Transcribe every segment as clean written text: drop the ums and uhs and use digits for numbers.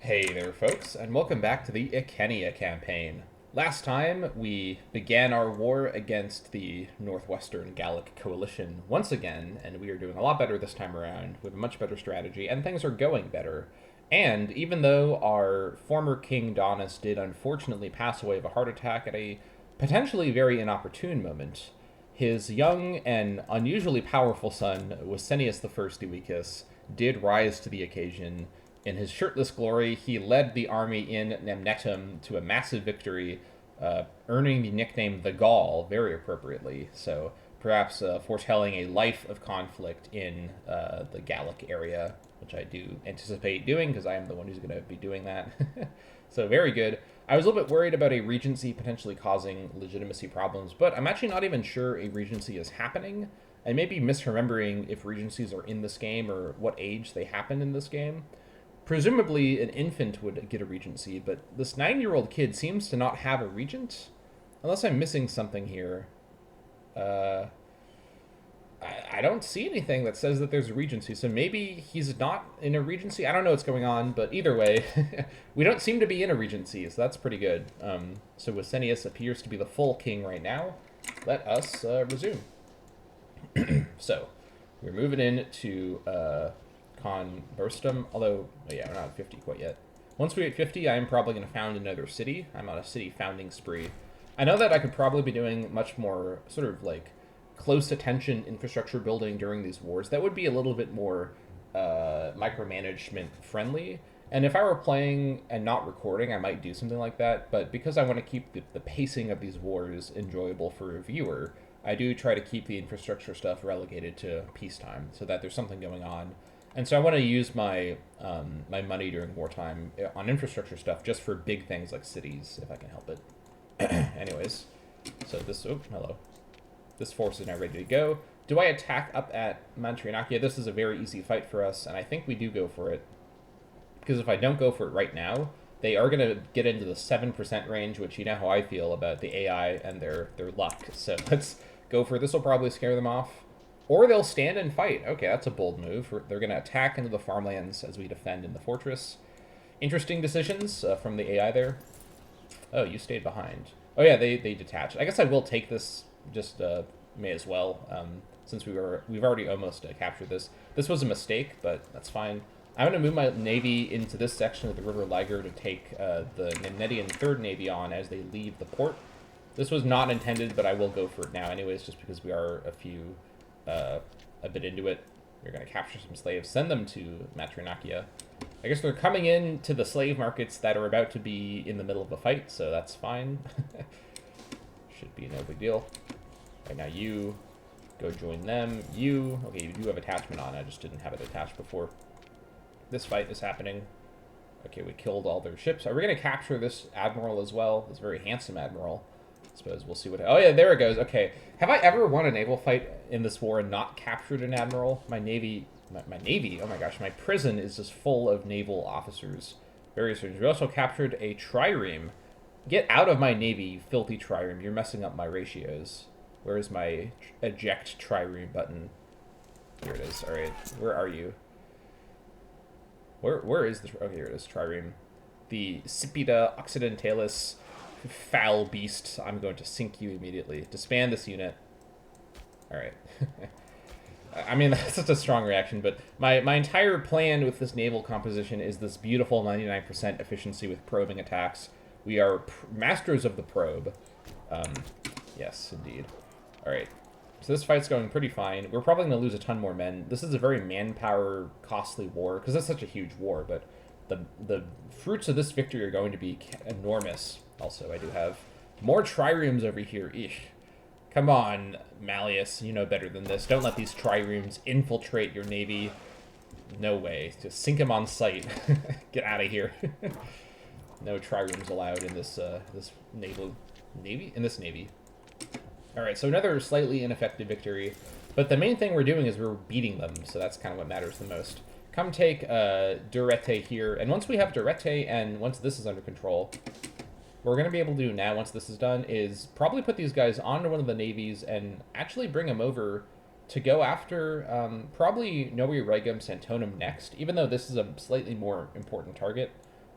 Hey there, folks, and welcome back to the Icenia campaign. Last time, we began our war against the Northwestern Gallic coalition once again, and we are doing a lot better this time around. We have a much better strategy, and things are going better. And even though our former king Donis did unfortunately pass away of a heart attack at a potentially very inopportune moment, his young and unusually powerful son, Wisenius the First Euechus, did rise to the occasion. In his shirtless glory, he led the army in Nemnetum to a massive victory, earning the nickname the Gaul very appropriately. So perhaps foretelling a life of conflict in the Gallic area, which I do anticipate doing because I am the one who's going to be doing that. So very good. I was a little bit worried about a regency potentially causing legitimacy problems, but I'm actually not even sure a regency is happening. I may be misremembering if regencies are in this game or what age they happen in this game. Presumably, an infant would get a regency, but this 9-year-old kid seems to not have a regent, unless I'm missing something here. Uh, I don't see anything that says that there's a regency, so maybe he's not in a regency. I don't know what's going on, but either way, we don't seem to be in a regency, so that's pretty good. So Wisenius appears to be the full king right now. Let us resume. So, we're moving in to Converstum, although, oh yeah, we're not at 50 quite yet. Once we hit 50, I'm probably going to found another city. I'm on a city founding spree. I know that I could probably be doing much more sort of like close attention infrastructure building during these wars. That would be a little bit more micromanagement friendly. And if I were playing and not recording, I might do something like that. But because I want to keep the pacing of these wars enjoyable for a viewer, I do try to keep the infrastructure stuff relegated to peacetime so that there's something going on. And so I want to use my my money during wartime on infrastructure stuff just for big things like cities, if I can help it. Anyways, so this, oh, hello. This force is now ready to go. Do I attack up at Mantrinakia? This is a very easy fight for us, and I think we do go for it. Because if I don't go for it right now, they are going to get into the 7% range, which you know how I feel about the AI and their luck. So let's go for it. This will probably scare them off. Or they'll stand and fight. Okay, that's a bold move. They're going to attack into the farmlands as we defend in the fortress. Interesting decisions from the AI there. Oh, you stayed behind. Oh yeah, they detached. I guess I will take this. Just may as well, since we've already almost captured this. This was a mistake, but that's fine. I'm going to move my navy into this section of the River Liger to take the Nemnetian 3rd Navy on as they leave the port. This was not intended, but I will go for it now anyways, just because we are a bit into it. We're going to capture some slaves, send them to Matrinakia. I guess they're coming in to the slave markets that are about to be in the middle of a fight, so that's fine. Should be no big deal. Right now you go join them. You, okay, you do have attachment on. I just didn't have it attached before. This fight is happening. Okay, we killed all their ships. Are we going to capture this admiral as well? This very handsome admiral. I suppose we'll see what... Oh, yeah, there it goes. Okay. Have I ever won a naval fight in this war and not captured an admiral? My navy... My navy? Oh, my gosh. My prison is just full of naval officers. Very strange. We also captured a trireme. Get out of my navy, you filthy trireme. You're messing up my ratios. Where is my eject trireme button? Here it is. All right. Where are you? Where is the... Oh, here it is. Trireme. The Scipita Occidentalis... Foul beast. I'm going to sink you immediately. Disband this unit. Alright. I mean, that's such a strong reaction, but my entire plan with this naval composition is this beautiful 99% efficiency with probing attacks. We are masters of the probe. Yes, indeed. Alright. So this fight's going pretty fine. We're probably going to lose a ton more men. This is a very manpower costly war, because it's such a huge war, but the fruits of this victory are going to be enormous. Also, I do have more triremes over here. Eesh. Come on, Malleus. You know better than this. Don't let these triremes infiltrate your navy. No way. Just sink them on sight. Get out of here. No triremes allowed in this this navy. In this navy. All right, so another slightly ineffective victory. But the main thing we're doing is we're beating them, so that's kind of what matters the most. Come take Durete here, and once we have Durete and once this is under control, what we're going to be able to do now, once this is done, is probably put these guys onto one of the navies and actually bring them over to go after probably Novi Regum Santonum next, even though this is a slightly more important target.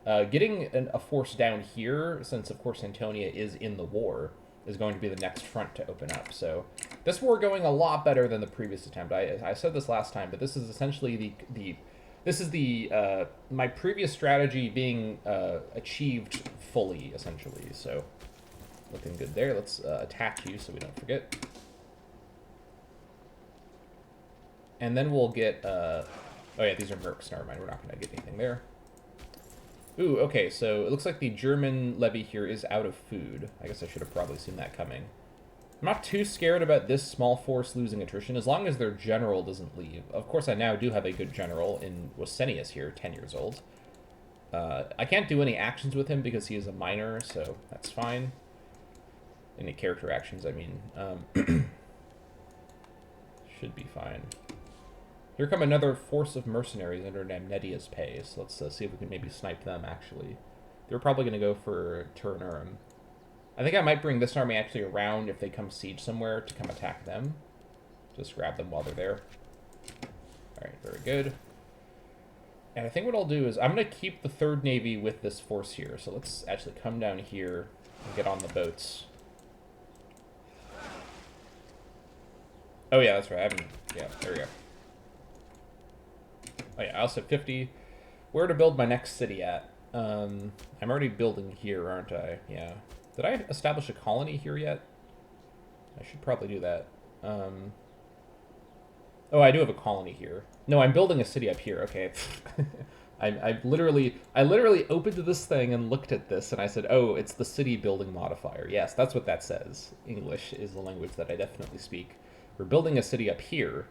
Getting a force down here, since of course Antonia is in the war, is going to be the next front to open up. So this war going a lot better than the previous attempt. I said this last time, but this is essentially my previous strategy being achieved fully, essentially. So looking good there. Let's attack you so we don't forget. And then we'll get... oh yeah, these are mercs. Never mind, we're not going to get anything there. Ooh, okay, so it looks like the German levy here is out of food. I guess I should have probably seen that coming. I'm not too scared about this small force losing attrition, as long as their general doesn't leave. Of course, I now do have a good general in Icenia here, 10 years old. I can't do any actions with him because he is a minor, so that's fine. Any character actions, I mean. Should be fine. Here come another force of mercenaries under Namnedia's pay, so let's see if we can maybe snipe them, actually. They're probably going to go for Turnurum. I think I might bring this army actually around if they come siege somewhere to come attack them. Just grab them while they're there. Alright, very good. And I think what I'll do is I'm going to keep the 3rd Navy with this force here, so let's actually come down here and get on the boats. Oh yeah, that's right, I haven't... Yeah, there we go. Oh yeah, I also have 50. Where to build my next city at? I'm already building here, aren't I? Yeah. Did I establish a colony here yet? I should probably do that. Oh, I do have a colony here. No, I'm building a city up here. Okay. I literally opened this thing and looked at this and I said, oh, it's the city building modifier. Yes, that's what that says. English is the language that I definitely speak. We're building a city up here.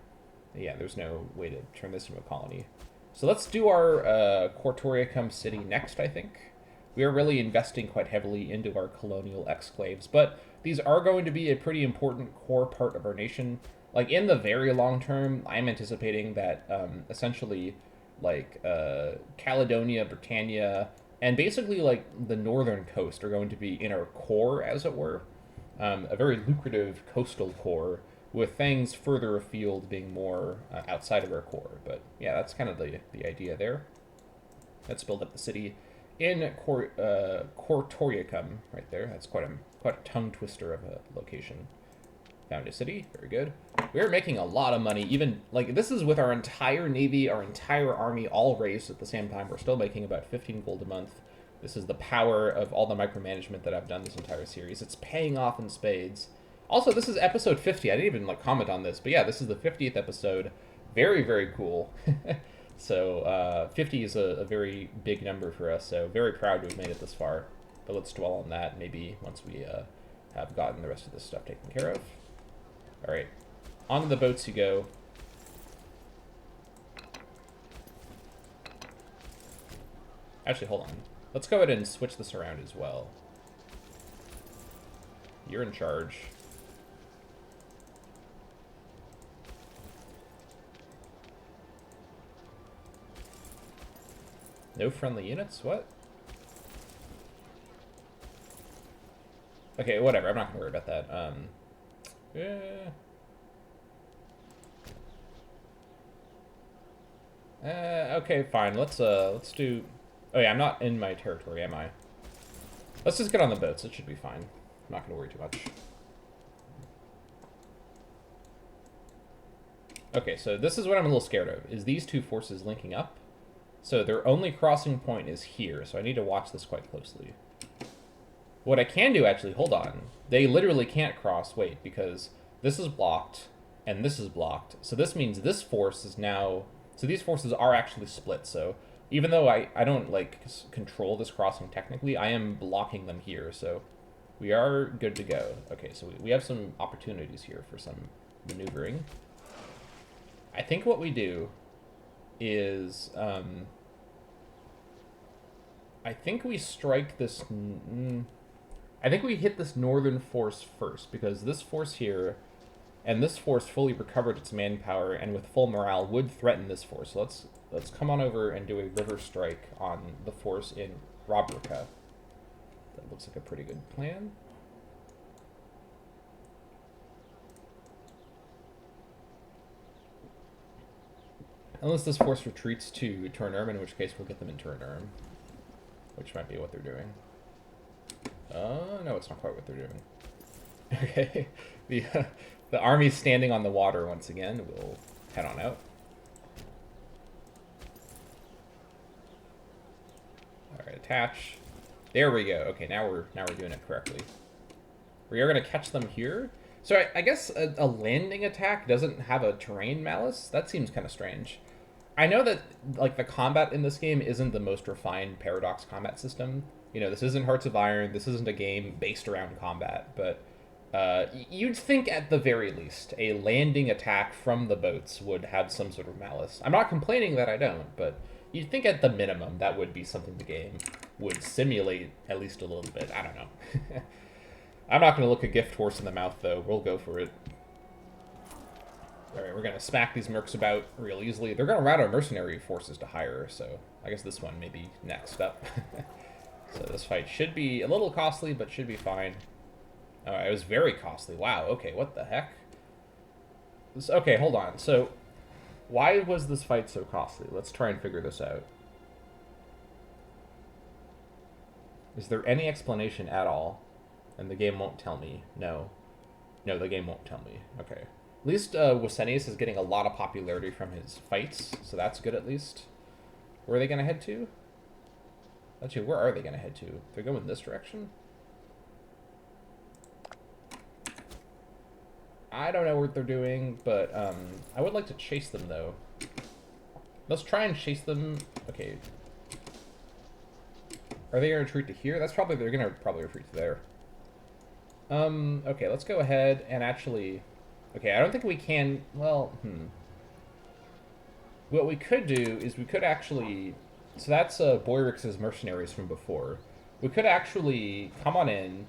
Yeah, there's no way to turn this into a colony. So let's do our Cortoriacum city next, I think. We are really investing quite heavily into our colonial exclaves, but these are going to be a pretty important core part of our nation. Like, in the very long term, I'm anticipating that, essentially, like, Caledonia, Britannia, and basically, like, the northern coast are going to be in our core, as it were. A very lucrative coastal core, with things further afield being more outside of our core. But yeah, that's kind of the idea there. Let's build up the city in Cortoriacum, right there. That's quite a tongue twister of a location. Found a city, very good. We're making a lot of money, even, like, this is with our entire navy, our entire army all raised at the same time. We're still making about 15 gold a month. This is the power of all the micromanagement that I've done this entire series. It's paying off in spades. Also, this is episode 50. I didn't even, like, comment on this, but yeah, this is the 50th episode. Very, very cool. So, 50 is a very big number for us, so very proud to have made it this far. But let's dwell on that maybe once we have gotten the rest of this stuff taken care of. Alright, onto the boats you go. Actually, hold on. Let's go ahead and switch this around as well. You're in charge. No friendly units? What? Okay, whatever. I'm not gonna worry about that. Yeah. Okay, fine. Let's do... Oh yeah, I'm not in my territory, am I? Let's just get on the boats. It should be fine. I'm not gonna worry too much. Okay, so this is what I'm a little scared of, is these two forces linking up. So their only crossing point is here, so I need to watch this quite closely. What I can do, actually, hold on. They literally can't cross, wait, because this is blocked, and this is blocked. So this means this force is now... So these forces are actually split, so even though I don't, like, control this crossing technically, I am blocking them here, so we are good to go. Okay, so we have some opportunities here for some maneuvering. I think what we do is... I think we strike this... I think we hit this northern force first, because this force here and this force fully recovered its manpower and with full morale would threaten this force. So let's come on over and do a river strike on the force in Robrica. That looks like a pretty good plan. Unless this force retreats to Turnerm, in which case we'll get them in Turnerm. which might be what they're doing. No, it's not quite what they're doing. Okay, the army's standing on the water once again. We'll head on out. All right, attach. There we go. Okay, now we're doing it correctly. We are gonna catch them here. So I guess a landing attack doesn't have a terrain malice. That seems kind of strange. I know that like the combat in this game isn't the most refined Paradox combat system. You know, this isn't Hearts of Iron. This isn't a game based around combat, but you'd think at the very least a landing attack from the boats would have some sort of malice. I'm not complaining that I don't, but you'd think at the minimum that would be something the game would simulate at least a little bit. I don't know. I'm not going to look a gift horse in the mouth, though. We'll go for it. Alright, we're going to smack these mercs about real easily. They're going to route our mercenary forces to hire, so I guess this one may be next up. So this fight should be a little costly, but should be fine. Oh, it was very costly. Wow, okay, what the heck? Okay, hold on. So, why was this fight so costly? Let's try and figure this out. Is there any explanation at all? And the game won't tell me. No. No, the game won't tell me. Okay. At least Wisenius is getting a lot of popularity from his fights, so that's good at least. Where are they going to head to? Actually, where are they going to head to? They're going this direction? I don't know what they're doing, but I would like to chase them, though. Let's try and chase them. Okay. Are they going to retreat to here? They're going to probably retreat to there. Okay, let's go ahead and actually... Okay, I don't think we can... Well, What we could do is we could actually... So that's Boyrix's mercenaries from before. We could actually come on in,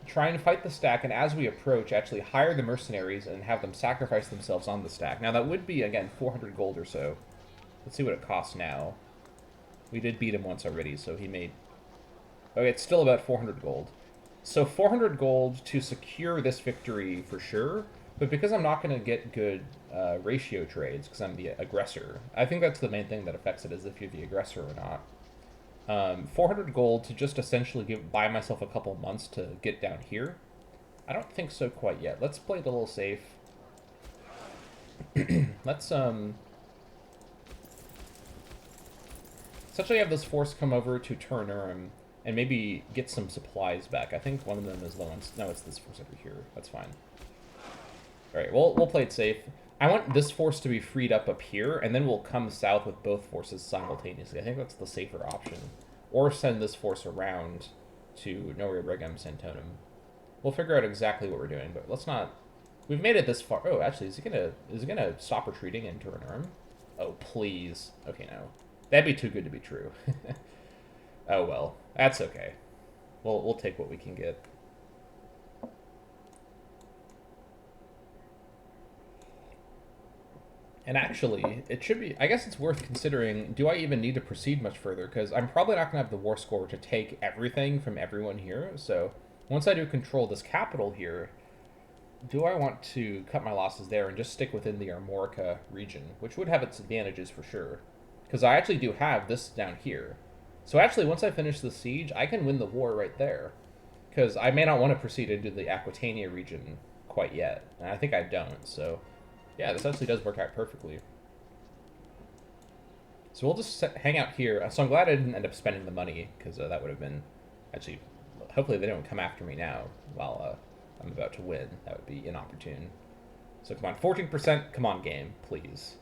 try and fight the stack, and as we approach, actually hire the mercenaries and have them sacrifice themselves on the stack. Now, that would be, again, 400 gold or so. Let's see what it costs now. We did beat him once already, so he made... Okay, it's still about 400 gold. So 400 gold to secure this victory for sure, but because I'm not going to get good ratio trades, because I'm the aggressor, I think that's the main thing that affects it, is if you're the aggressor or not. 400 gold to just essentially buy myself a couple months to get down here? I don't think so quite yet. Let's play it a little safe. Let's, essentially have this force come over to Turnurum and maybe get some supplies back. I think one of them is low on... No, it's this force over here. That's fine. Alright, we'll play it safe. I want this force to be freed up here, and then we'll come south with both forces simultaneously. I think that's the safer option. Or send this force around to Noria Regum Santonum. We'll figure out exactly what we're doing, but let's not... We've made it this far. Oh, actually, is it gonna stop retreating into Turnurum? Oh, please. Okay, no. That'd be too good to be true. Oh, well. That's okay. We'll take what we can get. And actually, it should be... I guess it's worth considering, do I even need to proceed much further? Because I'm probably not going to have the war score to take everything from everyone here. So, once I do control this capital here, do I want to cut my losses there and just stick within the Armorica region? Which would have its advantages for sure. Because I actually do have this down here. So actually, once I finish the siege, I can win the war right there. Because I may not want to proceed into the Aquitania region quite yet. And I think I don't, so... Yeah, this actually does work out perfectly. So we'll just hang out here. So I'm glad I didn't end up spending the money, because that would have been... Actually, hopefully they don't come after me now while I'm about to win. That would be inopportune. So come on, 14%. Come on, game, please.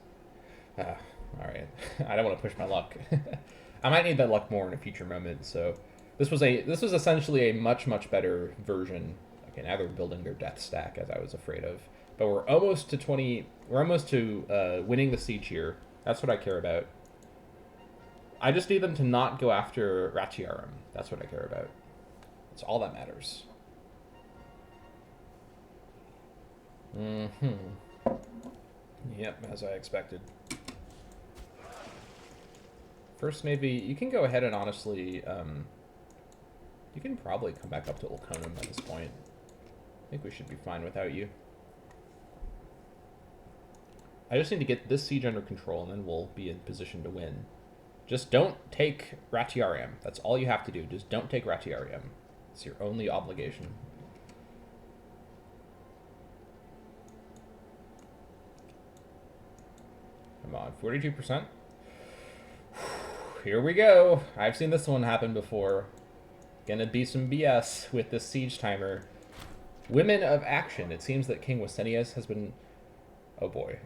Alright. I don't want to push my luck. I might need that luck more in a future moment, so... This was essentially a much, much better version. Okay, now they're building their death stack, as I was afraid of. But we're almost to 20... We're almost to winning the siege here. That's what I care about. I just need them to not go after Ratiarum. That's what I care about. That's all that matters. Mm-hmm. Yep, as I expected. First Navy, you can go ahead and honestly... you can probably come back up to Ulconum at this point. I think we should be fine without you. I just need to get this siege under control, and then we'll be in position to win. Just don't take Ratiarium. That's all you have to do. Just don't take Ratiarium. It's your only obligation. Come on, 42%. Here we go. I've seen this one happen before. Gonna be some BS with this siege timer. Women of action. It seems that King Wisenius has been... Oh boy.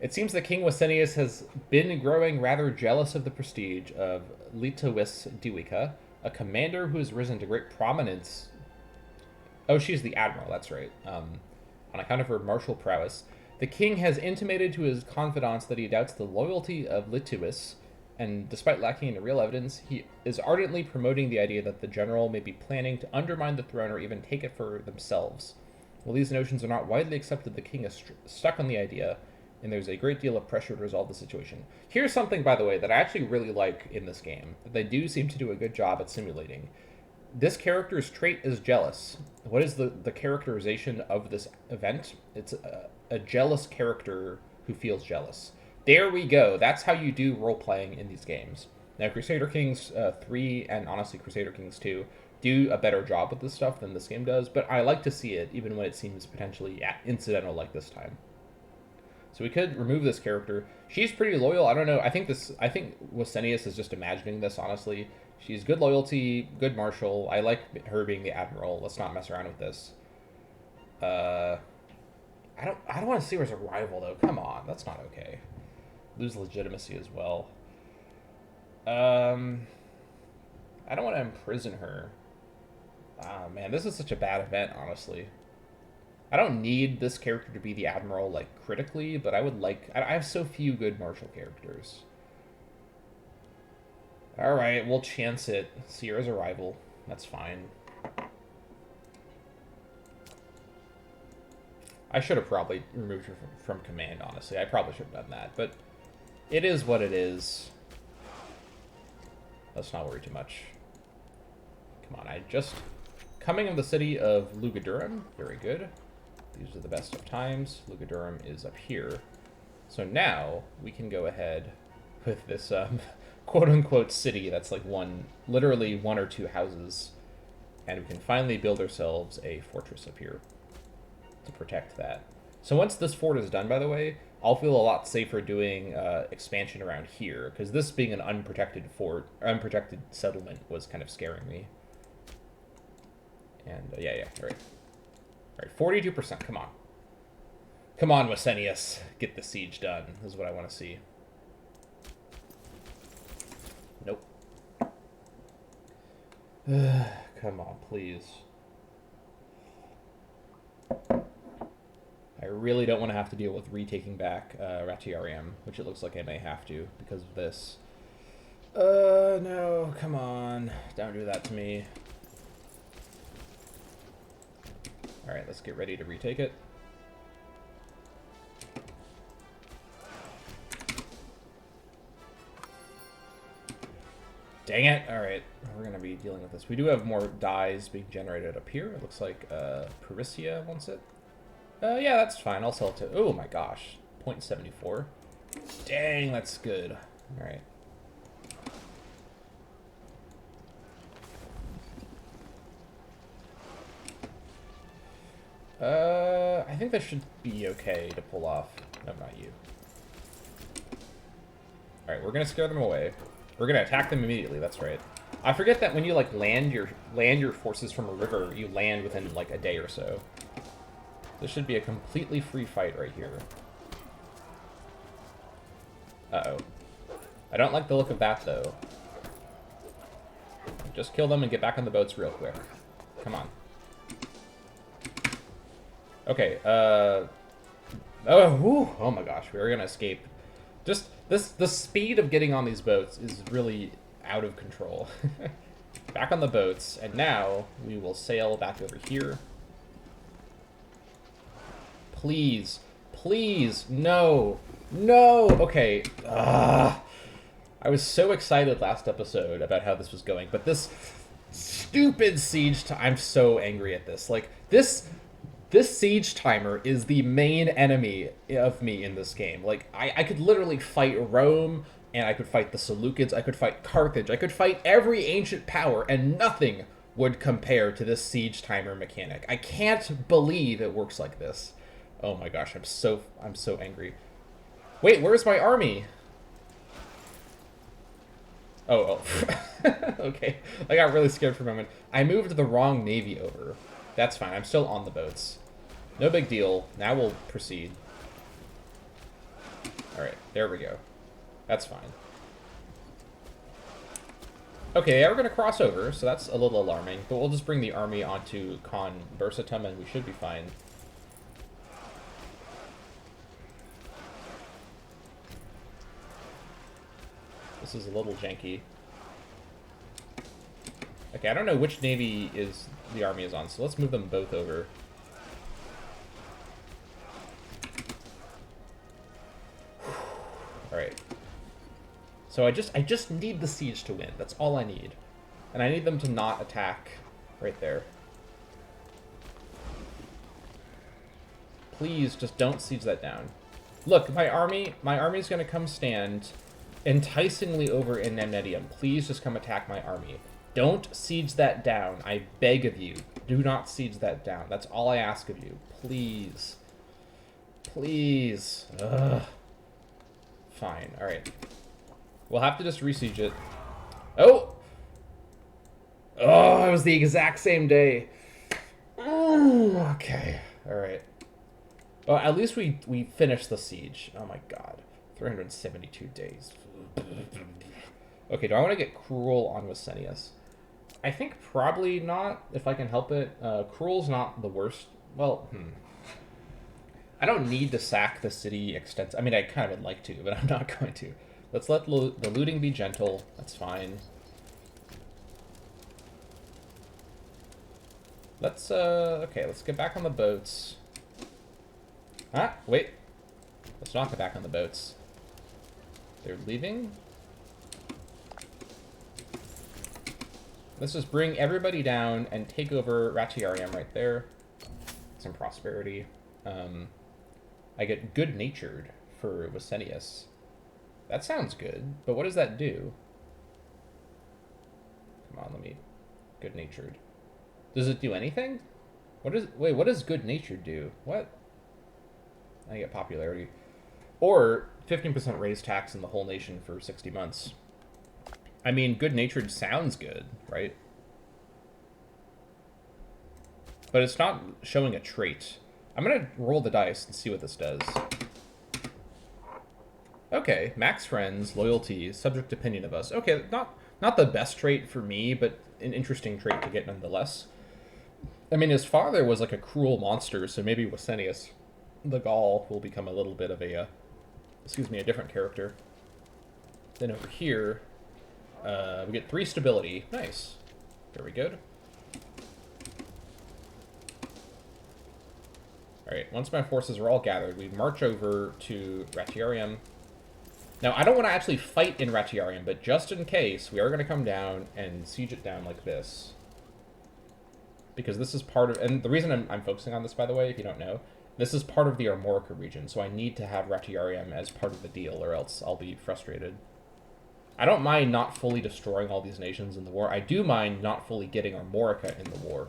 It seems that King Wisenius has been growing rather jealous of the prestige of Litowis Diwika, a commander who has risen to great prominence. Oh, she's the admiral, that's right. On account of her martial prowess. The king has intimated to his confidants that he doubts the loyalty of Litowis, and despite lacking any real evidence, he is ardently promoting the idea that the general may be planning to undermine the throne or even take it for themselves. While these notions are not widely accepted, the king is stuck on the idea, and there's a great deal of pressure to resolve the situation. Here's something, by the way, that I actually really like in this game, that they do seem to do a good job at simulating. This character's trait is jealous. What is the characterization of this event? It's a jealous character who feels jealous. There we go. That's how you do role-playing in these games. Now, Crusader Kings 3 and honestly Crusader Kings 2 do a better job with this stuff than this game does, but I like to see it even when it seems potentially incidental like this time. So we could remove this character. She's pretty loyal. I don't know. I think Wisenius is just imagining this, honestly. She's good loyalty, good martial. I like her being the admiral. Let's not mess around with this. I don't want to see her as a rival, though. Come on. That's not okay. Lose legitimacy as well. I don't want to imprison her. Oh, man. This is such a bad event, honestly. I don't need this character to be the admiral, like, critically, but I would like... I have so few good martial characters. Alright, we'll chance it. See her as a rival. That's fine. I should have probably removed her from command, honestly. I probably should have done that, but it is what it is. Let's not worry too much. Come on, coming of the city of Lugadurum. Very good. These are the best of times. Lugadurum is up here. So now we can go ahead with this quote-unquote city that's like literally one or two houses. And we can finally build ourselves a fortress up here to protect that. So once this fort is done, by the way, I'll feel a lot safer doing expansion around here, because this being an unprotected fort, unprotected settlement was kind of scaring me. And yeah, all right. All right, 42%, come on. Come on, Wisenius. Get the siege done. This is what I want to see. Nope. Come on, please. I really don't want to have to deal with retaking back Ratiarium, which it looks like I may have to because of this. No, come on. Don't do that to me. Alright, let's get ready to retake it. Dang it! Alright, we're going to be dealing with this. We do have more dies being generated up here. It looks like Parisia wants it. Yeah, that's fine. I'll sell it to... Oh my gosh. 0.74. Dang, that's good. Alright. I think that should be okay to pull off. No, not you. Alright, we're gonna scare them away. We're gonna attack them immediately, that's right. I forget that when you, like, land your forces from a river, you land within, like, a day or so. This should be a completely free fight right here. Uh-oh. I don't like the look of that, though. Just kill them and get back on the boats real quick. Come on. Okay, oh my gosh, we're gonna escape. Just, the speed of getting on these boats is really out of control. Back on the boats, and now we will sail back over here. Please, please, no, no, okay. I was so excited last episode about how this was going, but this stupid siege I'm so angry at this. Like, this siege timer is the main enemy of me in this game. Like, I could literally fight Rome, and I could fight the Seleucids, I could fight Carthage, I could fight every ancient power, and nothing would compare to this siege timer mechanic. I can't believe it works like this. Oh my gosh, I'm so angry. Wait, where's my army? Oh. Okay. I got really scared for a moment. I moved the wrong navy over. That's fine. I'm still on the boats. No big deal. Now we'll proceed. Alright, there we go. That's fine. Okay, they are going to cross over, so that's a little alarming. But we'll just bring the army onto Conversatum, and we should be fine. This is a little janky. Okay, I don't know which navy the army is on, so let's move them both over. Alright. So I just need the siege to win. That's all I need. And I need them to not attack right there. Please, just don't siege that down. Look, my army's gonna come stand enticingly over in Nemnetium. Please just come attack my army. Don't siege that down. I beg of you. Do not siege that down. That's all I ask of you. Please. Please. Ugh. Fine. Alright. We'll have to just re-siege it. Oh! Oh, it was the exact same day. Ooh, okay. Alright. Well, at least we finished the siege. Oh my god. 372 days. Okay, do I want to get Cruel on Icenius? I think probably not, if I can help it. Cruel's not the worst. Well, I don't need to sack the city extensively. I mean, I kind of would like to, but I'm not going to. Let's let the looting be gentle. That's fine. Let's, okay, let's get back on the boats. Ah, wait. Let's not get back on the boats. They're leaving? Let's just bring everybody down and take over Ratiarium right there. Some prosperity. I get good-natured for Icenius. That sounds good, but what does that do? Come on, let me... Good-natured. Does it do anything? Wait, what does good-natured do? What? I get popularity. Or 15% raise tax in the whole nation for 60 months. I mean, good-natured sounds good, right? But it's not showing a trait. I'm gonna roll the dice and see what this does. Okay, max friends, loyalty, subject opinion of us. Okay, not the best trait for me, but an interesting trait to get nonetheless. I mean, his father was like a cruel monster, so maybe Icenius, the Gaul, will become a little bit of a, a different character. Then over here, we get 3 stability. Nice. Very good. Alright, once my forces are all gathered, we march over to Ratiarium. Now, I don't want to actually fight in Ratiarium, but just in case, we are going to come down and siege it down like this. Because this is part of... And the reason I'm focusing on this, by the way, if you don't know, this is part of the Armorica region, so I need to have Ratiarium as part of the deal, or else I'll be frustrated. I don't mind not fully destroying all these nations in the war. I do mind not fully getting Armorica in the war.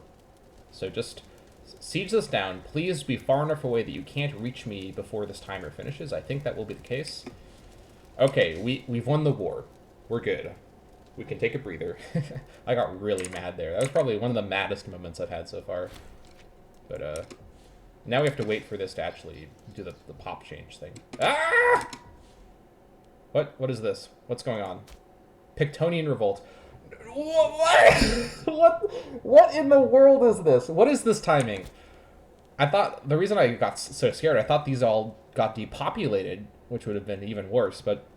So just siege this down. Please be far enough away that you can't reach me before this timer finishes. I think that will be the case. Okay, we've won the war. We're good. We can take a breather. I got really mad there. That was probably one of the maddest moments I've had so far. But, now we have to wait for this to actually do the pop change thing. Ah! What is this? What's going on? Pictonian revolt. What in the world is this? What is this timing? I thought, the reason I got so scared, I thought these all got depopulated, which would have been even worse, but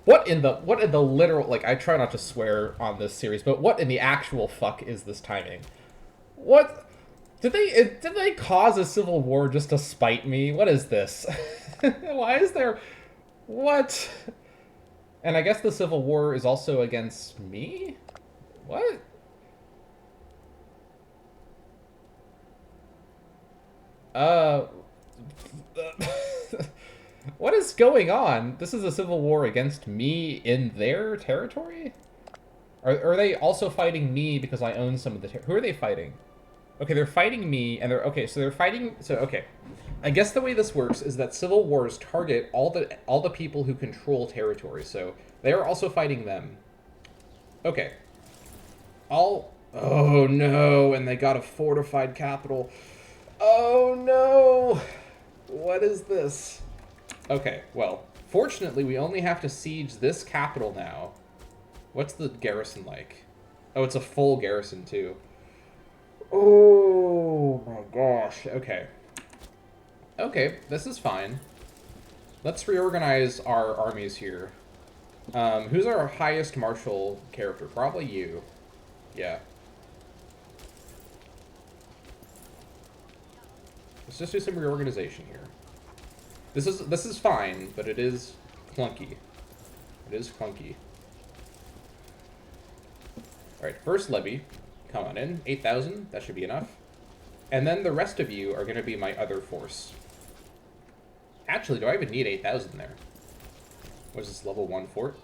what in the literal, like, I try not to swear on this series, but what in the actual fuck is this timing? What? Did they cause a civil war just to spite me? What is this? Why is there... What? And I guess the Civil War is also against me? What? What is going on? This is a civil war against me in their territory? Are they also fighting me because I own some of the who are they fighting? Okay, they're fighting me, and okay, so they're fighting. So okay, I guess the way this works is that civil wars target all the people who control territory. So they are also fighting them. Okay. Oh no, and they got a fortified capital. Oh no! What is this? Okay, well, fortunately we only have to siege this capital now. What's the garrison like? Oh, it's a full garrison too. Oh my gosh, okay. Okay, this is fine. Let's reorganize our armies here. Who's our highest martial character? Probably you. Yeah. Let's just do some reorganization here. This is fine, but it is clunky. It is clunky. Alright, first levy. Come on in. 8,000. That should be enough. And then the rest of you are going to be my other force. Actually, do I even need 8,000 there? What is this, level 1 fort?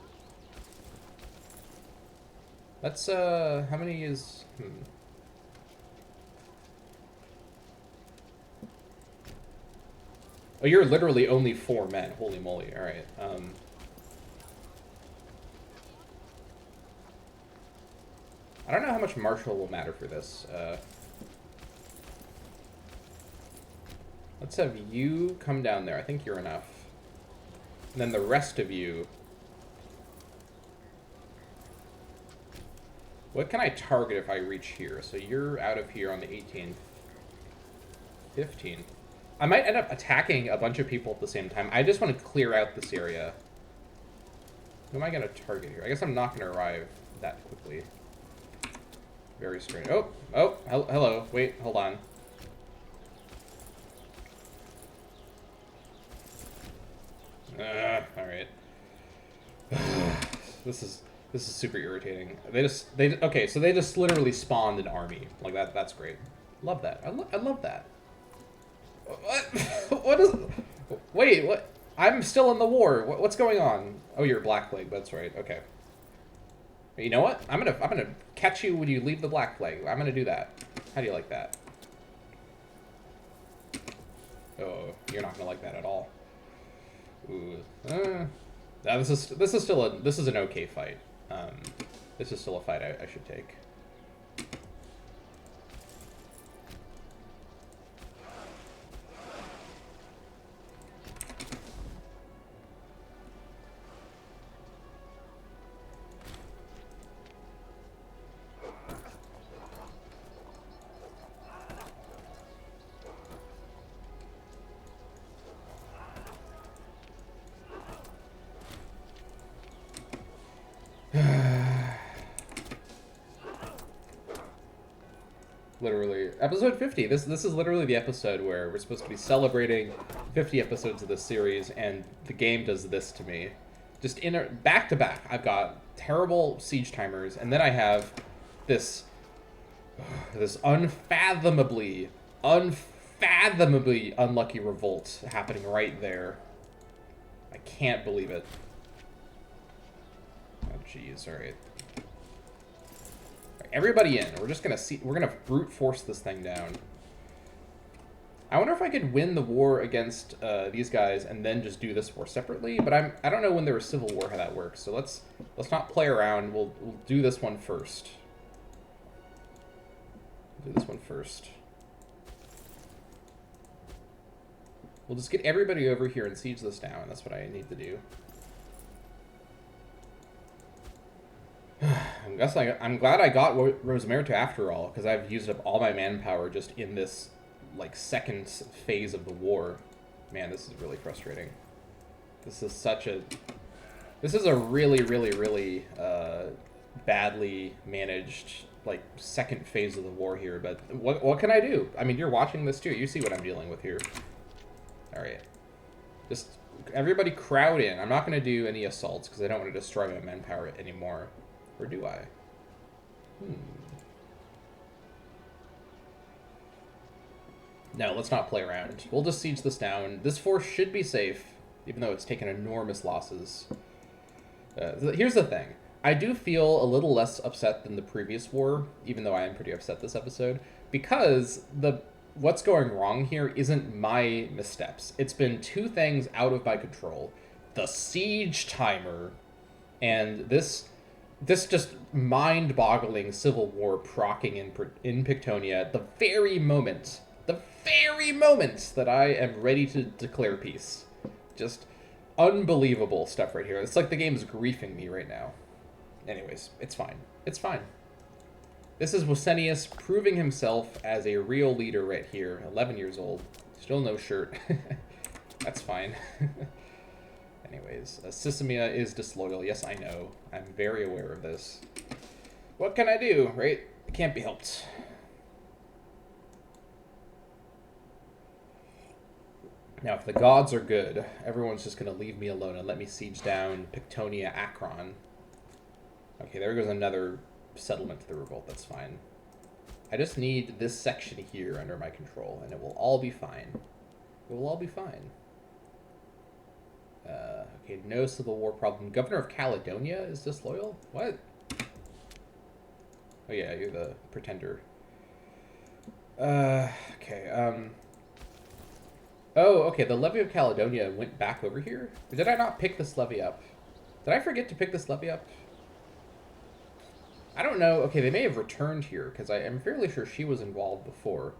Let's, how many is... Oh, you're literally only 4 men. Holy moly. Alright, I don't know how much martial will matter for this. Let's have you come down there. I think you're enough. And then the rest of you... What can I target if I reach here? So you're out of here on the 18th. 15th. I might end up attacking a bunch of people at the same time. I just want to clear out this area. Who am I going to target here? I guess I'm not going to arrive that quickly. Very strange. Oh, hello. Wait, hold on. Alright. This is super irritating. Okay, so they just literally spawned an army. Like, that's great. Love that. I love that. What? What is... Wait, what? I'm still in the war. What's going on? Oh, you're Black Plague. That's right. Okay. You know what? I'm gonna catch you when you leave the Black Plague. I'm gonna do that. How do you like that? Oh, you're not gonna like that at all. Ooh. Now this is an okay fight. This is still a fight I should take. Literally, episode 50. This is literally the episode where we're supposed to be celebrating 50 episodes of this series, and the game does this to me. Just back to back, I've got terrible siege timers, and then I have this unfathomably unlucky revolt happening right there. I can't believe it. Oh jeez, alright. Everybody in. We're just gonna we're gonna brute force this thing down. I wonder if I could win the war against these guys and then just do this war separately. But I don't know when there was civil war how that works. So let's not play around. We'll do this one first. Do this one first. We'll just get everybody over here and siege this down. That's what I need to do. I'm glad I got Imperator after all, because I've used up all my manpower just in this, like, second phase of the war. Man, this is really frustrating. This is a really, really, really badly managed, like, second phase of the war here, but what can I do? I mean, you're watching this too. You see what I'm dealing with here. Alright. Just everybody crowd in. I'm not going to do any assaults, because I don't want to destroy my manpower anymore. Or do I? No, let's not play around. We'll just siege this down. This force should be safe. even though it's taken enormous losses. Here's the thing. I do feel a little less upset than the previous war, even though I am pretty upset this episode, because what's going wrong here isn't my missteps. It's been two things out of my control. The siege timer and this just mind-boggling civil war procking in Pictonia at the very moment that I am ready to declare peace. Just unbelievable stuff right here. It's like the game's griefing me right now. Anyways, it's fine. It's fine. This is Icenius proving himself as a real leader right here. 11 years old. Still no shirt. That's fine. Anyways, Icenia is disloyal. Yes, I know. I'm very aware of this. What can I do, right? It can't be helped. Now, if the gods are good, everyone's just going to leave me alone and let me siege down Pictonia Akron. Okay, there goes another settlement to the revolt. That's fine. I just need this section here under my control, and it will all be fine. It will all be fine. Okay, no civil war problem. Governor of Caledonia is disloyal? What? Oh yeah, you're the pretender. Okay, Oh, okay, the levy of Caledonia went back over here? Or did I not pick this levy up? Did I forget to pick this levy up? I don't know. Okay, they may have returned here, because I am fairly sure she was involved before.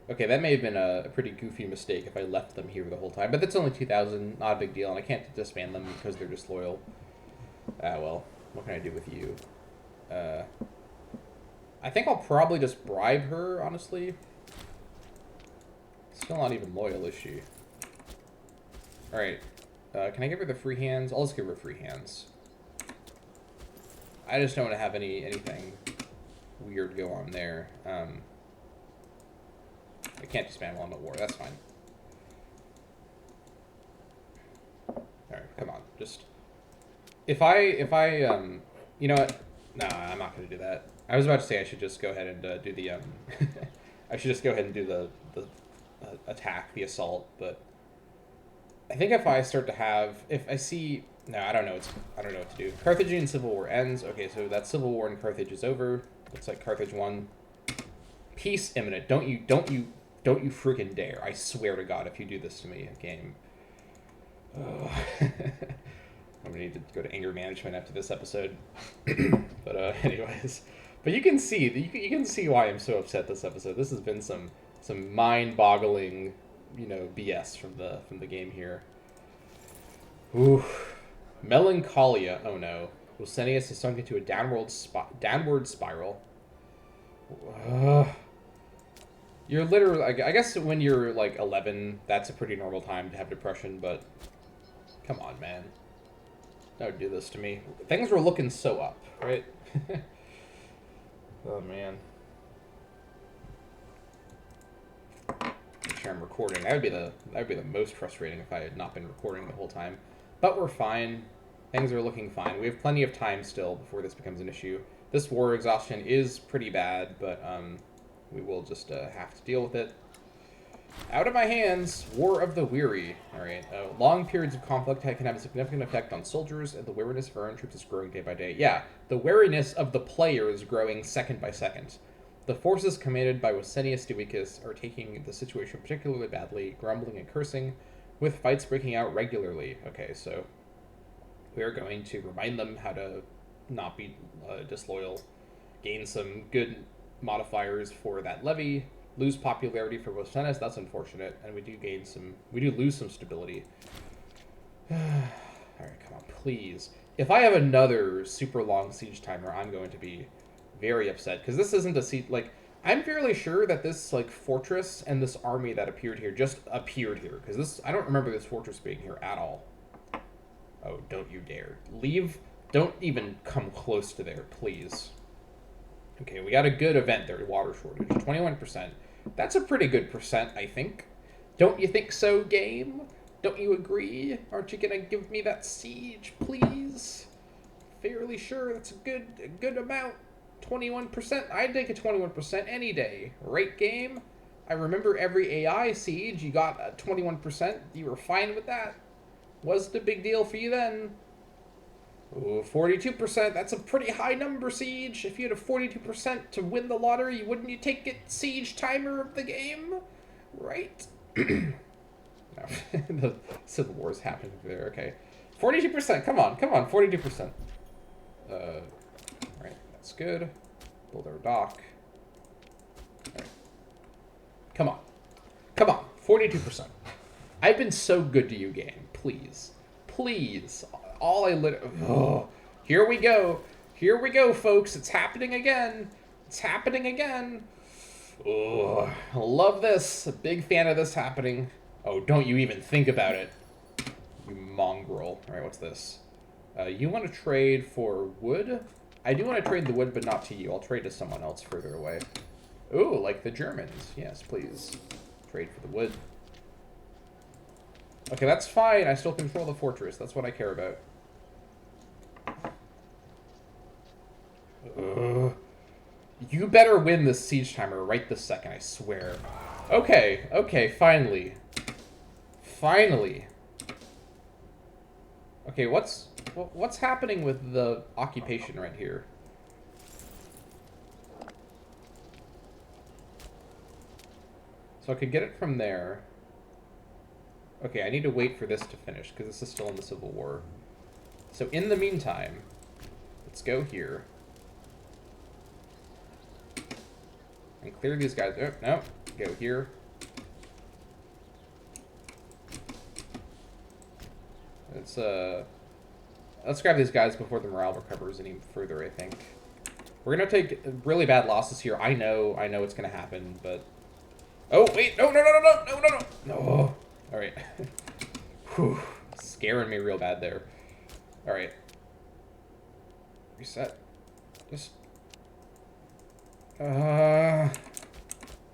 Okay, that may have been a pretty goofy mistake if I left them here the whole time. But that's only 2,000, not a big deal, and I can't disband them because they're disloyal. Ah, well, what can I do with you? I think I'll probably just bribe her, honestly. Still not even loyal, is she? Alright, can I give her the free hands? I'll just give her free hands. I just don't want to have anything weird go on there. I can't disband while I'm at war. That's fine. Alright, come on. Just... If I, you know what? Nah, I'm not going to do that. I was about to say I should just go ahead and do the, I should just go ahead and do the attack, the assault, but I think if I start to have... If I see... No, I don't know what to do. Carthaginian Civil War ends. Okay, so that Civil War in Carthage is over. Looks like Carthage won. Peace imminent. Don't you freaking dare. I swear to God if you do this to me, game. Oh. I'm gonna need to go to anger management after this episode. But anyways. But you can see you can see why I'm so upset this episode. This has been some mind-boggling, you know, BS from the game here. Ooh. Melancholia. Oh no. Icenius has sunk into a downward spiral. You're literally... I guess when you're, like, 11, that's a pretty normal time to have depression, but... Come on, man. Don't do this to me. Things were looking so up, right? Oh, man. Make sure I'm recording. That would be the most frustrating if I had not been recording the whole time. But we're fine. Things are looking fine. We have plenty of time still before this becomes an issue. This war exhaustion is pretty bad, but we will just have to deal with it. Out of my hands, War of the Weary. Alright, long periods of conflict can have a significant effect on soldiers, and the wariness of our own troops is growing day by day. Yeah, the wariness of the player is growing second by second. The forces commanded by Icenius Duicus are taking the situation particularly badly, grumbling and cursing, with fights breaking out regularly. Okay, so we are going to remind them how to not be disloyal, gain some good modifiers for that levy, lose popularity for Icenius. That's unfortunate, and we do lose some stability. All right, come on, please. If I have another super long siege timer, I'm going to be very upset, because this isn't a siege. Like, I'm fairly sure that this like fortress and this army that appeared here just appeared here, because this, I don't remember this fortress being here at all. Oh, don't you dare leave! Don't even come close to there, please. Okay, we got a good event there, water shortage, 21%. That's a pretty good percent, I think. Don't you think so, game? Don't you agree? Aren't you gonna give me that siege, please? Fairly sure that's a good amount. 21%. I'd take a 21% any day. Right, game? I remember every AI siege, you got a 21%. You were fine with that. Was it a big deal for you then? Ooh, 42%. That's a pretty high number, Siege. If you had a 42% to win the lottery, wouldn't you take it Siege timer of the game? Right? No. The Civil War's happening there. Okay. 42%. Come on. Come on. 42%. Right. That's good. Build our dock. Right. Come on. Come on. 42%. I've been so good to you, game. Please. Please. Oh, here we go. Here we go, folks. It's happening again. It's happening again. Oh, love this. A big fan of this happening. Oh, don't you even think about it. You mongrel. All right, what's this? You want to trade for wood? I do want to trade the wood, but not to you. I'll trade to someone else further away. Ooh, like the Germans. Yes, please. Trade for the wood. Okay, that's fine. I still control the fortress. That's what I care about. You better win this siege timer right this second, I swear. Okay, okay, finally. Finally. Okay, what's happening with the occupation right here? So I could get it from there. Okay, I need to wait for this to finish, because this is still in the Civil War. So in the meantime, let's go here. And clear these guys. Oh, no. Go here. Let's grab these guys before the morale recovers any further, I think. We're gonna take really bad losses here. I know it's gonna happen, but... Oh, wait! No! No! Alright. Whew. Scaring me real bad there. Alright. Reset. Just...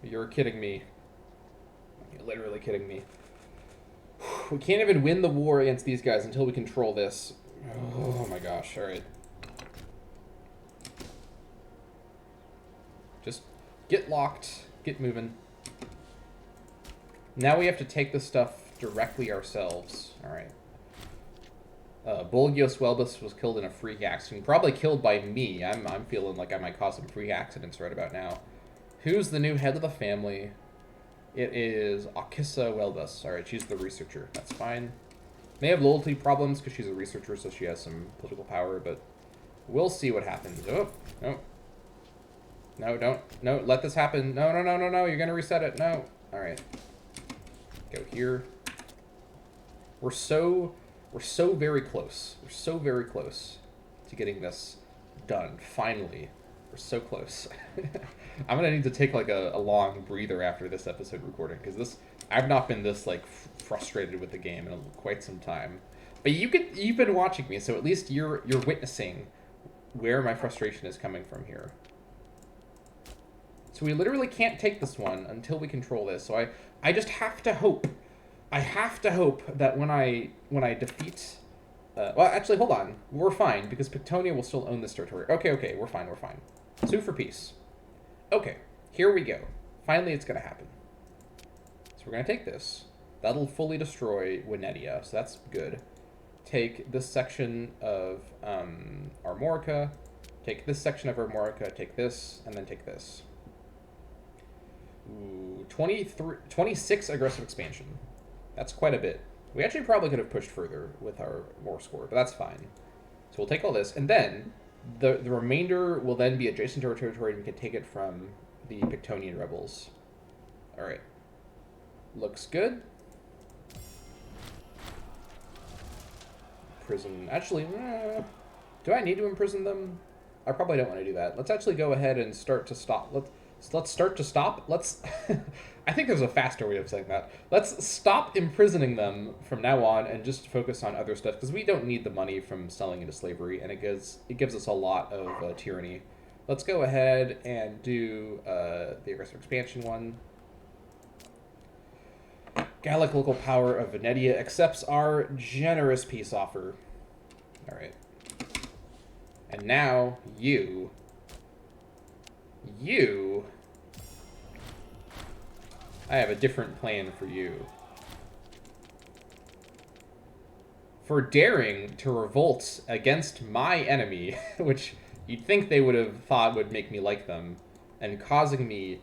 You're kidding me. You're literally kidding me. We can't even win the war against these guys until we control this. Oh my gosh, alright. Just get locked, get moving. Now we have to take this stuff directly ourselves. Alright. Bulgios Welbus was killed in a freak accident. Probably killed by me. I'm feeling like I might cause some freak accidents right about now. Who's the new head of the family? It is Akissa Welbus. Alright, she's the researcher. That's fine. May have loyalty problems because she's a researcher, so she has some political power, but we'll see what happens. Oh, no. No, don't. No, let this happen. No. You're going to reset it. No. Alright. Go here. We're so very close. We're so very close to getting this done. Finally. We're so close. I'm going to need to take like a long breather after this episode recording, because I've not been this like frustrated with the game in quite some time. But you've been watching me, so at least you're witnessing where my frustration is coming from here. So we literally can't take this one until we control this. So I just have to hope. I have to hope that when I defeat... well, actually, hold on. We're fine, because Pictonia will still own this territory. Okay, we're fine. Sue for peace. Okay, here we go. Finally, it's going to happen. So we're going to take this. That'll fully destroy Venetia, so that's good. Take this section of Armorica. Take this section of Armorica. Take this, and then take this. Ooh, 26 aggressive expansion. That's quite a bit. We actually probably could have pushed further with our war score, but that's fine. So we'll take all this, and then the remainder will then be adjacent to our territory, and we can take it from the Pictonian rebels. All right. Looks good. Prison. Actually, do I need to imprison them? I probably don't want to do that. Let's actually go ahead and start to stop. Let's start to stop. I think there's a faster way of saying that. Let's stop imprisoning them from now on and just focus on other stuff, because we don't need the money from selling into slavery, and it gives us a lot of tyranny. Let's go ahead and do the aggressive expansion one. Gallic local power of Venetia accepts our generous peace offer. All right. And now you... I have a different plan for you. for daring to revolt against my enemy, which you'd think they would have thought would make me like them, and causing me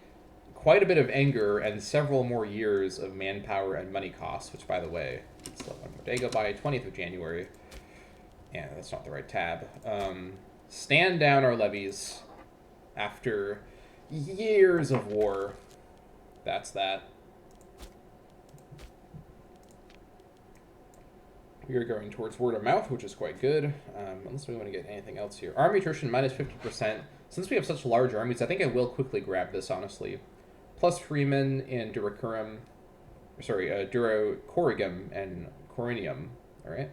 quite a bit of anger and several more years of manpower and money costs, which, by the way, let's let one more day go by, 20th of January. Yeah, that's not the right tab. Stand down our levies after years of war. That's that. We are going towards word of mouth, which is quite good. Unless we want to get anything else here. Army attrition minus 50%. Since we have such large armies, I think I will quickly grab this, honestly. Plus Freeman in Duracurum. Sorry, Duracorigum and Corinium. Alright.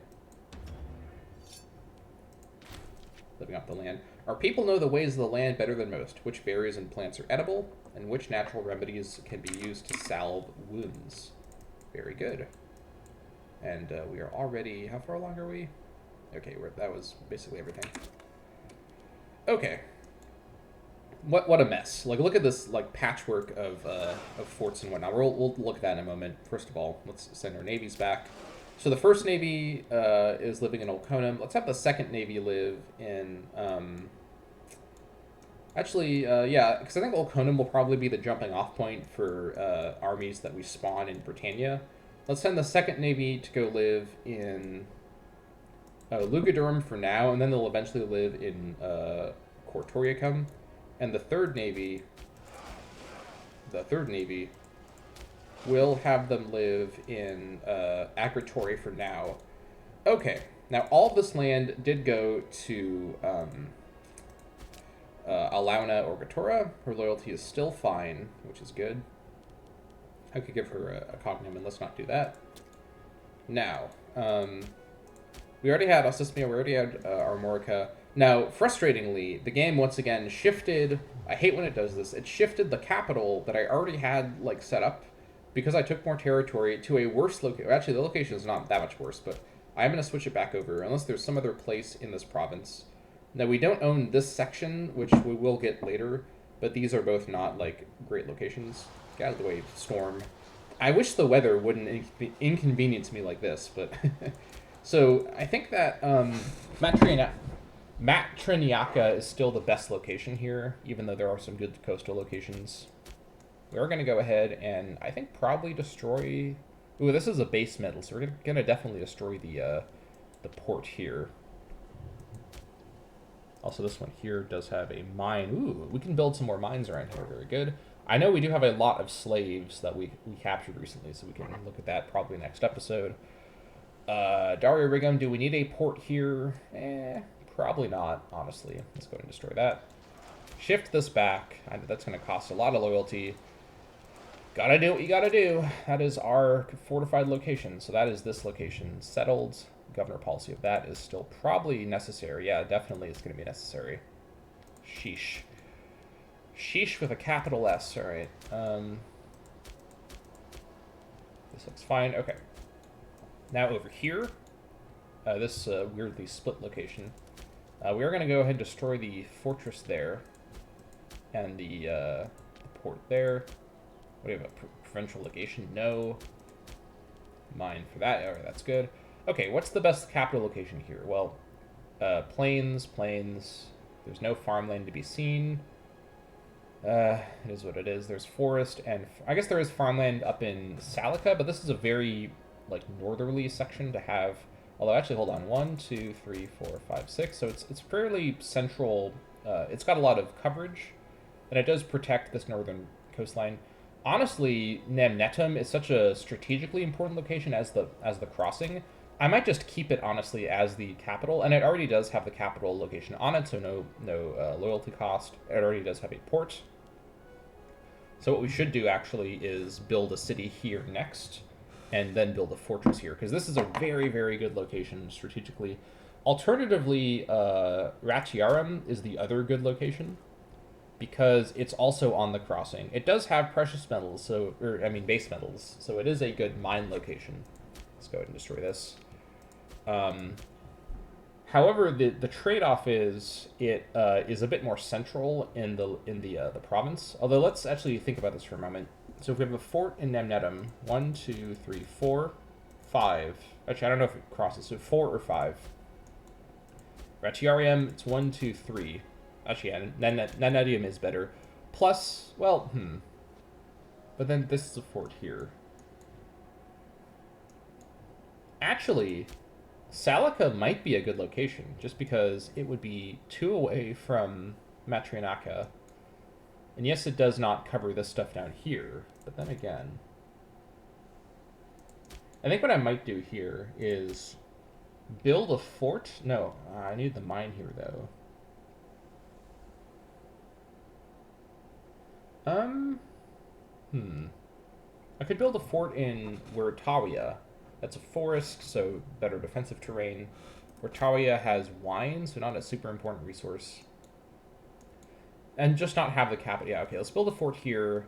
Living off the land. Our people know the ways of the land better than most. Which berries and plants are edible, and which natural remedies can be used to salve wounds. Very good. And we are already... How far along are we? Okay, that was basically everything. Okay. What a mess. Like, look at this, like, patchwork of forts and whatnot. We'll look at that in a moment. First of all, let's send our navies back. So the first navy is living in Olconum. Let's have the second navy live in... Actually, yeah, because I think Olconum will probably be the jumping off point for armies that we spawn in Britannia. Let's send the second navy to go live in Lugudurum for now, and then they'll eventually live in Cortoriacum. And the third navy will have them live in Agritory for now. Okay, now all of this land did go to Alauna Orgatora. Her loyalty is still fine, which is good. I could give her a cognomen. Let's not do that. Now, we already had Osismia, we already had Armorica. Now, frustratingly, the game once again shifted. I hate when it does this. It shifted the capital that I already had like set up because I took more territory to a worse location. Actually, the location is not that much worse, but I'm going to switch it back over unless there's some other place in this province. Now, we don't own this section, which we will get later, but these are both not like great locations. Get out of the way, Storm. I wish the weather wouldn't inconvenience me like this, but... So, I think that Matriniaca is still the best location here, even though there are some good coastal locations. We're going to go ahead and, I think, probably destroy... Ooh, this is a base metal, so we're going to definitely destroy the port here. Also, this one here does have a mine. Ooh, we can build some more mines around here. Very good. I know we do have a lot of slaves that we captured recently, so we can look at that probably next episode. Dario Rigum, do we need a port here? Probably not, honestly. Let's go ahead and destroy that. Shift this back. That's going to cost a lot of loyalty. Gotta do what you gotta do. That is our fortified location. So that is this location. Settled. Governor policy of that is still probably necessary. Yeah, definitely it's going to be necessary. Sheesh. Sheesh with a capital S. All right. This looks fine. Okay. Now over here, this weirdly split location, we are going to go ahead and destroy the fortress there and the port there. What do you have, a provincial legation? No. Mine for that. All right, that's good. Okay, what's the best capital location here? Well, plains. There's no farmland to be seen. It is what it is. There's forest, and I guess there is farmland up in Salica, but this is a very, like, northerly section to have. Although, actually, hold on. 1, 2, 3, 4, 5, 6. So it's fairly central. It's got a lot of coverage, and it does protect this northern coastline. Honestly, Namnetum is such a strategically important location as the crossing. I might just keep it, honestly, as the capital, and it already does have the capital location on it, so no loyalty cost. It already does have a port. So what we should do, actually, is build a city here next, and then build a fortress here, because this is a very, very good location strategically. Alternatively, Ratiarum is the other good location, because it's also on the crossing. It does have precious metals, base metals, so it is a good mine location. Let's go ahead and destroy this. However, the trade-off is it is a bit more central in the province. Although let's actually think about this for a moment. So if we have a fort in Namnetum, 1, 2, 3, 4. 5. Actually, I don't know if it crosses. So 4 or 5. Ratiarium, it's 1, 2, 3. Actually, yeah, Nanedium is better. Plus, well, But then this is a fort here. Actually, Salica might be a good location, just because it would be 2 away from Matrianaka. And yes, it does not cover this stuff down here, but then again... I think what I might do here is build a fort. No, I need the mine here, though. I could build a fort in Wirtawia. That's a forest, so better defensive terrain. Wirtawia has wine, so not a super important resource. And just not have the capital. Yeah, okay, let's build a fort here.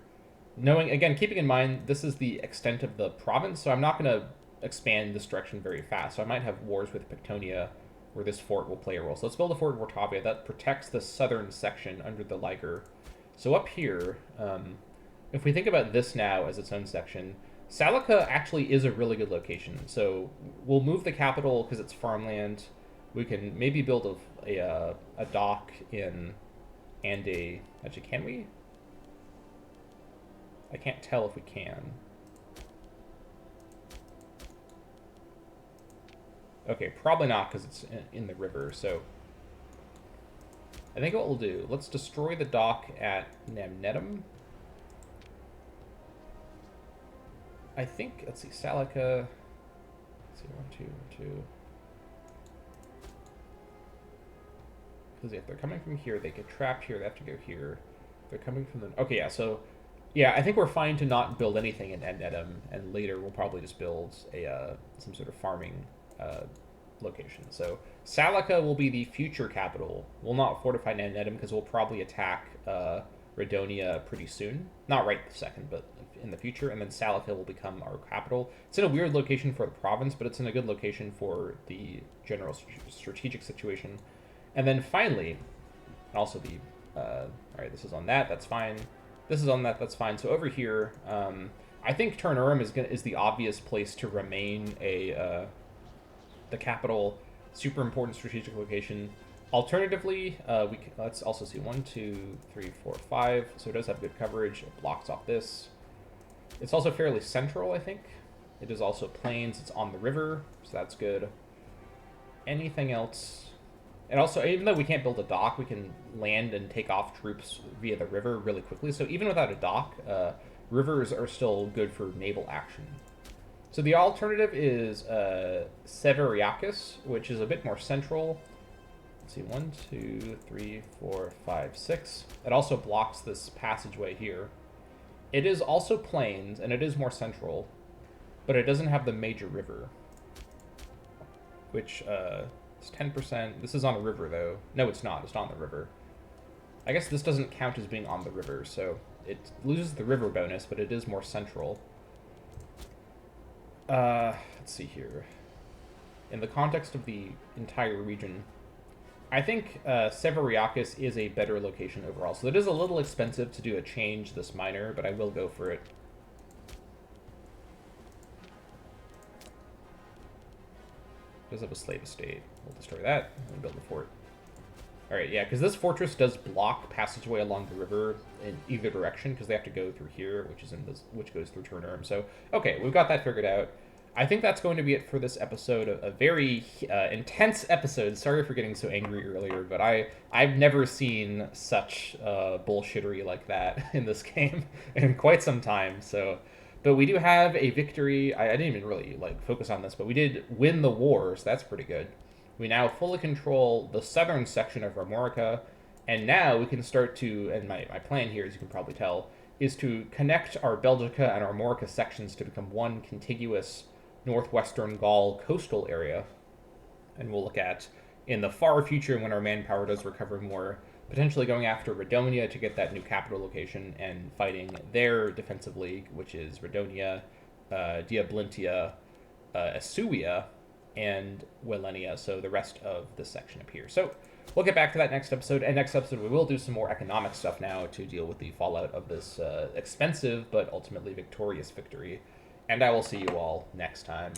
Knowing, again, keeping in mind, this is the extent of the province, so I'm not going to expand this direction very fast. So I might have wars with Pictonia, where this fort will play a role. So let's build a fort in Wirtawia that protects the southern section under the Liger. So up here, if we think about this now as its own section, Salica actually is a really good location. So we'll move the capital because it's farmland. We can maybe build a dock in and a... Actually, can we? I can't tell if we can. Okay, probably not because it's in the river, so... I think what we'll do, let's destroy the dock at Namnetum. I think, let's see, Salica... Let's see, 1, 2, 2... Because if they're coming from here, they get trapped here, they have to go here. They're coming from the... Okay, yeah, so... Yeah, I think we're fine to not build anything in Namnetum, and later we'll probably just build a some sort of farming location. So Salica will be the future capital. We'll not fortify Namnetum because we'll probably attack Redonia pretty soon. Not right this second, but in the future. And then Salica will become our capital. It's in a weird location for the province, but it's in a good location for the general strategic situation. And then finally, also the... all right, this is on that. That's fine. This is on that. That's fine. So over here, I think Turn Urim is the obvious place to remain the capital, super important strategic location. Alternatively, let's also see 1, 2, 3, 4, 5. So it does have good coverage. It blocks off this. It's also fairly central, I think. It is also plains. It's on the river, so that's good. Anything else? And also, even though we can't build a dock, we can land and take off troops via the river really quickly. So even without a dock, rivers are still good for naval action. So the alternative is Severiakis, which is a bit more central. Let's see, 1, 2, 3, 4, 5, 6. It also blocks this passageway here. It is also plains, and it is more central, but it doesn't have the major river, which... It's 10%. This is on a river, though. No, it's not. It's not on the river. I guess this doesn't count as being on the river, so it loses the river bonus, but it is more central. Let's see here. In the context of the entire region, I think Severiakis is a better location overall. So it is a little expensive to do a change this minor, but I will go for it. It does have a slave estate. We'll destroy that and build a fort. Alright, yeah, because this fortress does block passageway along the river in either direction, because they have to go through here, which goes through Turn Urim. So, okay, we've got that figured out. I think that's going to be it for this episode. A very intense episode. Sorry for getting so angry earlier, but I've never seen such bullshittery like that in this game in quite some time, so... But we do have a victory. I didn't even really focus on this, but we did win the war, so that's pretty good. We now fully control the southern section of Armorica, and now we can start to, and my plan here, as you can probably tell, is to connect our Belgica and Armorica sections to become one contiguous northwestern Gaul coastal area. And we'll look at, in the far future, when our manpower does recover more, potentially going after Redonia to get that new capital location and fighting their defensive league, which is Redonia, Diablintia, Asuia, and Wellenia, so the rest of this section up here. So we'll get back to that next episode, and next episode we will do some more economic stuff now to deal with the fallout of this expensive but ultimately victorious victory. And I will see you all next time.